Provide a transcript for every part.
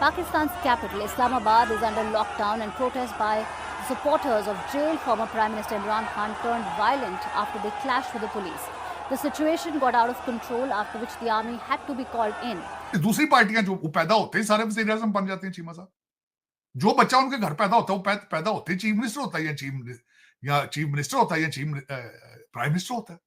Pakistan's capital, Islamabad, is under lockdown and protests by supporters of jailed former Prime Minister Imran Khan turned violent after they clashed with the police. The situation got out of control, after which the army had to be called in. दूसरी पार्टियां जो पैदा होते ही सारे वज़ीर आज़म बन जाते हैं चीमा साहब। जो बच्चा उनके घर पैदा होता है वो पैदा होते ही चीफ मिनिस्टर होता है या चीफ मिनिस्टर होता है या प्राइम मिनिस्टर होता है।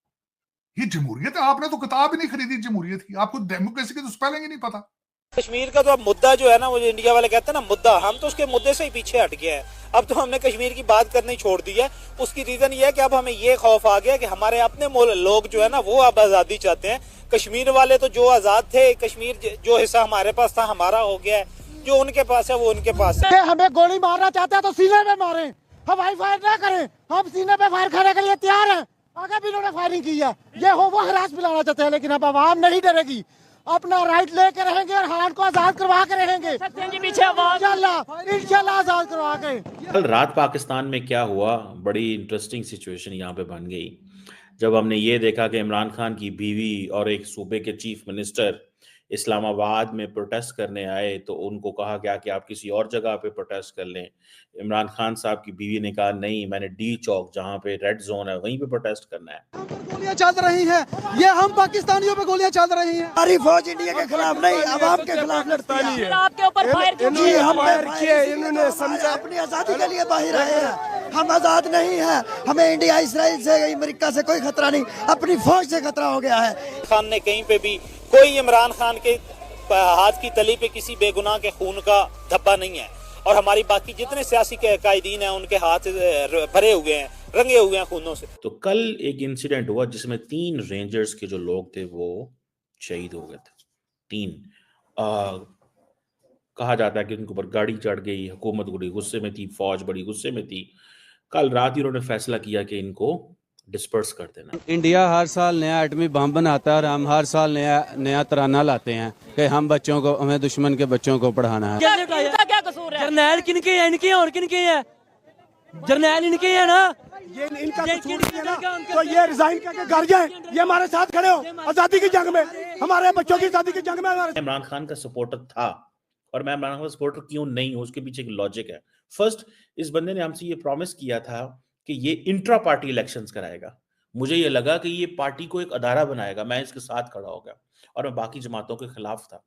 ये जमहूरियत है। आपने तो किताब ही नहीं खरीदी जमहूरियत की, आपको डेमोक्रेसी की तो स्पेलिंग ही नहीं पता। कश्मीर का तो अब मुद्दा जो है ना, वो जो इंडिया वाले कहते हैं ना मुद्दा, हम तो उसके मुद्दे से ही पीछे हट गए हैं। अब तो हमने कश्मीर की बात करनी छोड़ दी है। उसकी रीजन ये है कि अब हमें ये खौफ आ गया कि हमारे अपने लोग जो है ना वो अब आजादी चाहते हैं। कश्मीर वाले तो जो आजाद थे, कश्मीर जो हिस्सा हमारे पास था हमारा हो गया है, जो उनके पास है वो उनके पास है। हमें गोली मारना चाहते हैं तो सीने पे मारे, हवाई फायर ना करें, हम सीने पे फायर करने के लिए तैयार हैं। आगे भी इन्होंने फायरिंग की है, ये हो वो हरास पिलाना चाहते हैं, लेकिन अब आवाम नहीं डरेगी, अपना राइट लेकर रहेंगे और हाल को आजाद करवा के रहेंगे। इंशाल्लाह आजाद करवा के। कल रात पाकिस्तान में क्या हुआ, बड़ी इंटरेस्टिंग सिचुएशन यहाँ पे बन गई जब हमने ये देखा कि इमरान खान की बीवी और एक सूबे के चीफ मिनिस्टर इस्लामाबाद में प्रोटेस्ट करने आए तो उनको कहा गया कि आप किसी और जगह पे प्रोटेस्ट कर लें। इमरान खान साहब की बीवी ने कहा नहीं, मैंने डी चौक जहां पे रेड जोन है वहीं पे प्रोटेस्ट करना है। गोलियां चल रही हैं, ये हम पाकिस्तानियों पे गोलियां चल रही हैं। हमारी फौज इंडिया के खिलाफ नहीं, अवाम के खिलाफ लड़ता है। आपके ऊपर फायर जी हम फायर किए, इन्होंने समझा अपनी आजादी के लिए बाहर आए हैं। हम आजाद नहीं है, हमें इंडिया, इसराइल से, अमेरिका से कोई खतरा नहीं, अपनी फौज से खतरा हो गया है। खान ने कहीं पे भी कोई इमरान खान के हाथ की तली पे किसी बेगुनाह के खून का धब्बा नहीं है, और हमारी बाकी जितने सियासी कायदीन हैं उनके हाथ भरे हुए हैं, रंगे हुए हैं खूनों से। तो कल एक इंसिडेंट हुआ जिसमें 3 रेंजर्स के जो लोग थे वो शहीद हो गए थे। 3 कहा जाता है कि उनके ऊपर गाड़ी चढ़ गई, हुकूमत बड़ी गुस्से में थी, फौज बड़ी गुस्से में थी। कल रात ही उन्होंने फैसला किया कि इनको डिस्पर्स कर देना। इंडिया हर साल नया एटमी बम बनाता है और हम हर साल नया तराना लाते हैं कि हम बच्चों को, हमें दुश्मन के बच्चों को पढ़ाना है। क्या कसूर है? जर्नैल किनके है? इनके और किनके है? जर्नैल इनके है ना, ये इनका कसूर है ना, तो ये रिजाइन करके घर जाए, ये हमारे साथ खड़े हो आजादी की जंग में, हमारे बच्चों की आजादी की जंग में। इमरान खान का सपोर्टर था और मैं इमरान खान का सपोर्टर क्यों नहीं हूँ उसके पीछे एक लॉजिक है। फर्स्ट, इस बंदे ने हमसे ये प्रॉमिस किया था कि ये इंट्रा पार्टी इलेक्शंस कराएगा। मुझे ये लगा कि ये पार्टी को एक अदारा बनाएगा, मैं इसके साथ खड़ा हो गया और मैं बाकी जमातों के खिलाफ था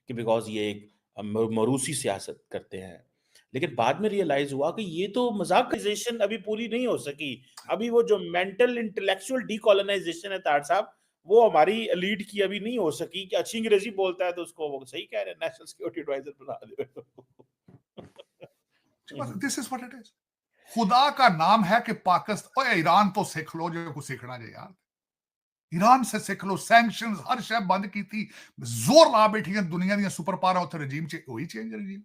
कि बिकॉज ये एक मरूसी सियासत करते हैं। लेकिन बाद में रियलाइज हुआ कि ये तो मजाकिजेशन अभी पूरी नहीं हो सकी। अभी वो जो मेंटल इंटेलेक्चुअल डीकोलोनाइजेशन है तार साहब, वो हमारी एलीट की अभी नहीं हो सकी कि अच्छी अंग्रेजी बोलता है तो उसको वो सही कह रहे हैं नेशनल सिक्योरिटी एडवाइजर बना दे। This is what it is. खुदा का नाम है कि पाकिस्तान, ईरान तो सीख लो जो कुछ सीखना चाहिए यार। ईरान से सीख लो, सैंक्शंस हर शय बंद की थी, जोर ला बैठी है दुनिया दी सुपर पावर उत्थे रजीम वही चेंज रजीम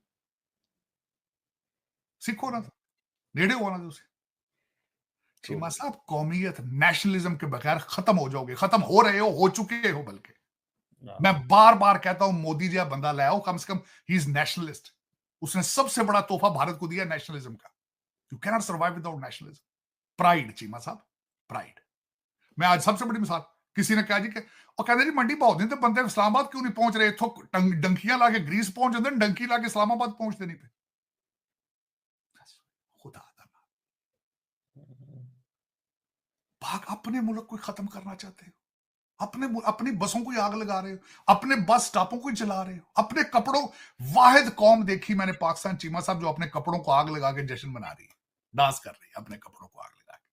सीखो ना, नेड़े होना तुसी। चीमा साहब, कौमियत नेशनलिज्म के बगैर खत्म हो जाओगे, खत्म हो रहे हो चुके हो। बल्कि मैं बार बार कहता हूं मोदी जी बंदा ले आओ, कम से कम ही इज नेशनलिस्ट। उसने सबसे बड़ा तोहफा भारत को दिया नेशनलिज्म का। You cannot survive without nationalism. Pride, Cheema साहब, pride. मैं आज सबसे बड़ी मिसाल, किसी ने कहा जी कि और कहते जी मंडी बहुत दिन तो बंदे इस्लामाबाद क्यों नहीं पहुंच रहे, इथों डंकियां लाके ग्रीस पहुंच जाते, डंकी लाके इस्लामाबाद पहुंचते नहीं पे। खुदा दा भाग अपने मुल्क को खत्म करना चाहते हो, अपनी बसों को आग लगा रहे हो, अपने बस स्टॉपों को जला रहे हो, अपने कपड़ों। वाहिद कौम देखी मैंने पाकिस्तान चीमा साहब जो अपने कपड़ों को आग लगा के जश्न मना रही है, डांस कर रही है अपने कपड़ों को आग लगा के।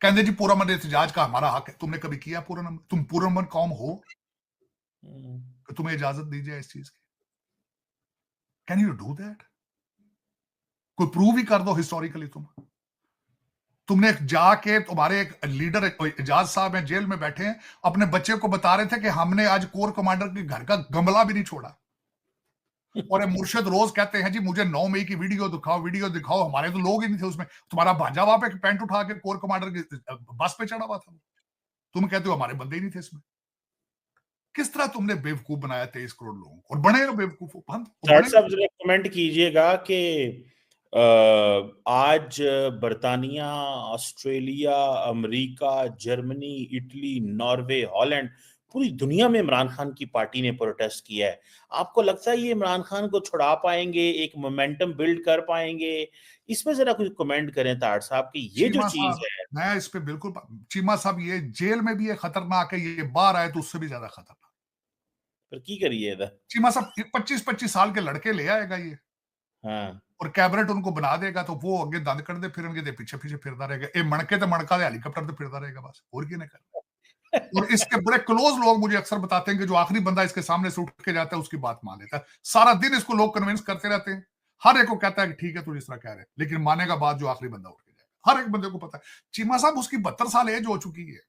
कहते जी पूरा मन एहतजाज का हमारा हक है। तुमने कभी किया पूरा नंबर? तुम पूरा मन कौम हो कि तुम्हें इजाजत दी जाए इस चीज की? Can you do that? कोई प्रूव ही कर दो हिस्टोरिकली। तुमने जाके, तुम्हारे एक लीडर एजाज साहब हैं, जेल में बैठे हैं, अपने बच्चे को बता रहे थे कि हमने आज कोर कमांडर के घर का गमला भी नहीं छोड़ा। और मुर्शिद रोज कहते हैं जी मुझे 9 मई की वीडियो दिखाओ, हमारे तो लोग ही नहीं थे उसमें। तुम्हारा भांजा वहां पे पेंट उठा के कोर कमांडर की बस पे चढ़ा हुआ था, तुम कहते हो हमारे बंदे ही नहीं थे इसमें। किस तरह तुमने बेवकूफ बनाया 23 करोड़ लोगों को, और बने बेवकूफ। कमेंट कीजिएगा कि आज बर्तानिया, Australia, America, Germany, Italy, Norway, Holland पूरी दुनिया में इमरान खान की पार्टी ने प्रोटेस्ट किया है। आपको लगता है ये इमरान खान को छुड़ा पाएंगे, एक मोमेंटम बिल्ड कर पाएंगे? इसमें जरा कुछ कमेंट करें तार साहब कि ये जो चीमा चीज साहब, है। मैं इस पे बिल्कुल चीमा साहब, ये जेल में भी ये खतरनाक है, ये बाहर आए तो उससे भी ज्यादा खतरनाक। पर की करिए इधर। चीमा साहब 25-25 साल के लड़के ले आएगा ये, हाँ और कैबिनेट उनको बना देगा, तो वो अगे दंद कट दे फिरनगे ते पीछे पीछे फिरदा रहेगा। ये मणके ते मणका दे हेलीकॉप्टर ते फिरदा रहेगा बस, और की नहीं करना। और इसके बड़े क्लोज लोग मुझे अक्सर बताते हैं कि जो आखिरी बंदा इसके सामने से उठ के जाता है उसकी बात मान लेता है। सारा दिन इसको लोग कन्विंस करते रहते हैं, हर एक को कहता है कि ठीक है तू जिस तरह कह रहे हैं, लेकिन मानेगा बात जो आखिरी बंदा उठ के जाएगा। हर एक बंदे को पता है। चीमा साहब उसकी 72 साल एज हो चुकी है,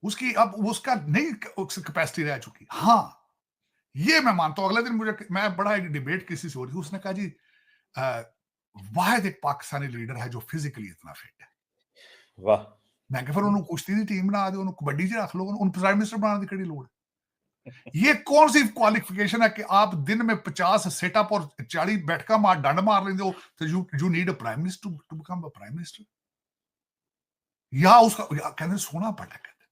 उसकी अब उसका नहीं कैपेसिटी रह चुकी। हाँ, ये मैं मानता हूं। अगले दिन मैं बड़ा एक डिबेट किसी से हो रही थी, उसने कहा जी वाहिद एक पाकिस्तानी लीडर है जो फिजिकली इतना फिट है। वाह। मैं फिर उन्होंने कुश्ती की टीम बना दो, उन्होंने कबड्डी च रख लो, उन प्राइम मिनिस्टर बनाने की कड़ी लोड़। ये कौन सी क्वालिफिकेशन है कि आप दिन में 50 सेटअप और 40 बैठका मार डंड मार लेंगे हो, तो you need a prime minister to become a prime minister. या उसका कहते सोना पड़ा, कहते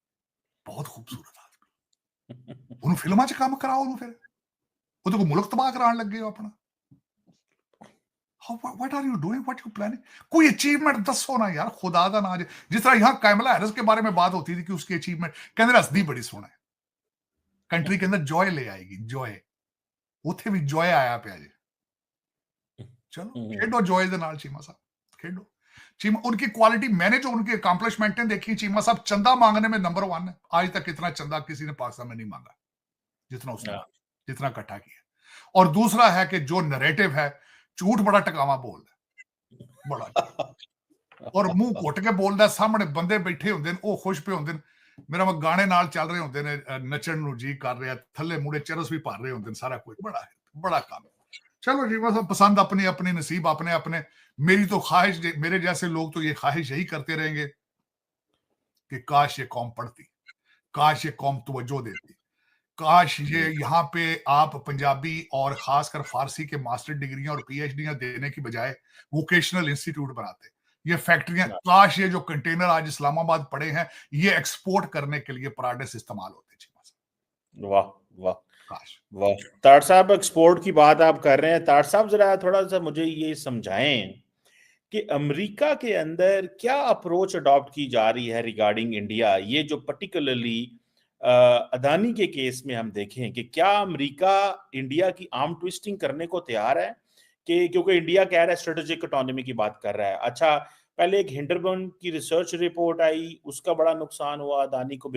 बहुत खूबसूरत आदमी, उन्होंने फिल्मा च काम कराओ, उन्होंने फिर वो तो मुल्क तबाह कराने लग गए हो अपना। What are you doing? What you planning? कोई अचीवमेंट दसो ना यार, खुदा दा ना। जिस तरह यहाँ कैमला हैरिस के बारे में बात होती थी कि उसकी अचीवमेंट, कहते हसदी बड़ी सोना है, कंट्री के अंदर जॉय ले आएगी, जॉय। उथे भी जॉय आया पे जी। चलो खेडो जॉय दे नाल चीमा साहब, खेडो। चीमा उनकी क्वालिटी, मैंने जो उनकी अकम्पलिशमेंटें देखी, चीमा साहब चंदा मांगने में नंबर 1 है। आज तक इतना चंदा किसी ने पाकिस्तान में नहीं मांगा जितना उसने, जितना इकट्ठा किया। और दूसरा है कि जो नैरेटिव है, झूठ बड़ा टकावा बोलदा है, बड़ा, और मुंह घुट के बोलदा, सामने बंदे बैठे होंदे ने, वो खुश पे होंदे ने, मेरा मैं गाने नाल चल रहे होंदे ने, नचण नु जी कर रहे, थल्ले मुड़े चरस भी भर रहे होंदे ने, सारा कुछ बड़ा काम। चलो जी, बस पसंद अपनी अपनी, नसीब अपने अपने। मेरी तो ख्वाहिश, मेरे जैसे लोग तो ये ख्वाहिश यही करते रहेंगे कि काश ये कौम पढ़ती, काश ये कौम तवज्जो देती, काश ये यहाँ पे आप पंजाबी और खासकर फारसी के मास्टर डिग्रियां और पीएचडियां देने की बजाय वोकेशनल इंस्टीट्यूट बनाते, ये फैक्ट्रियां, काश ये जो कंटेनर आज इस्लामाबाद पड़े हैं ये एक्सपोर्ट करने के लिए पराडे से इस्तेमाल होते। वाह वाह वाह। तार साहब, एक्सपोर्ट की बात आप कर रहे हैं, तार साहब जरा थोड़ा सा मुझे ये समझाएं कि अमेरिका के अंदर क्या अप्रोच अडॉप्ट की जा रही है रिगार्डिंग इंडिया। ये जो पर्टिकुलरली अदानी के केस में हम देखें कि क्या अमेरिका इंडिया की आर्म ट्विस्टिंग करने को तैयार है, कि क्योंकि इंडिया कह रहा है स्ट्रेटेजिक ऑटोनॉमी की बात कर रहा है। अच्छा, पहले एक हिंडरबर्न की रिसर्च रिपोर्ट आई, उसका बड़ा नुकसान हुआ अदानी को।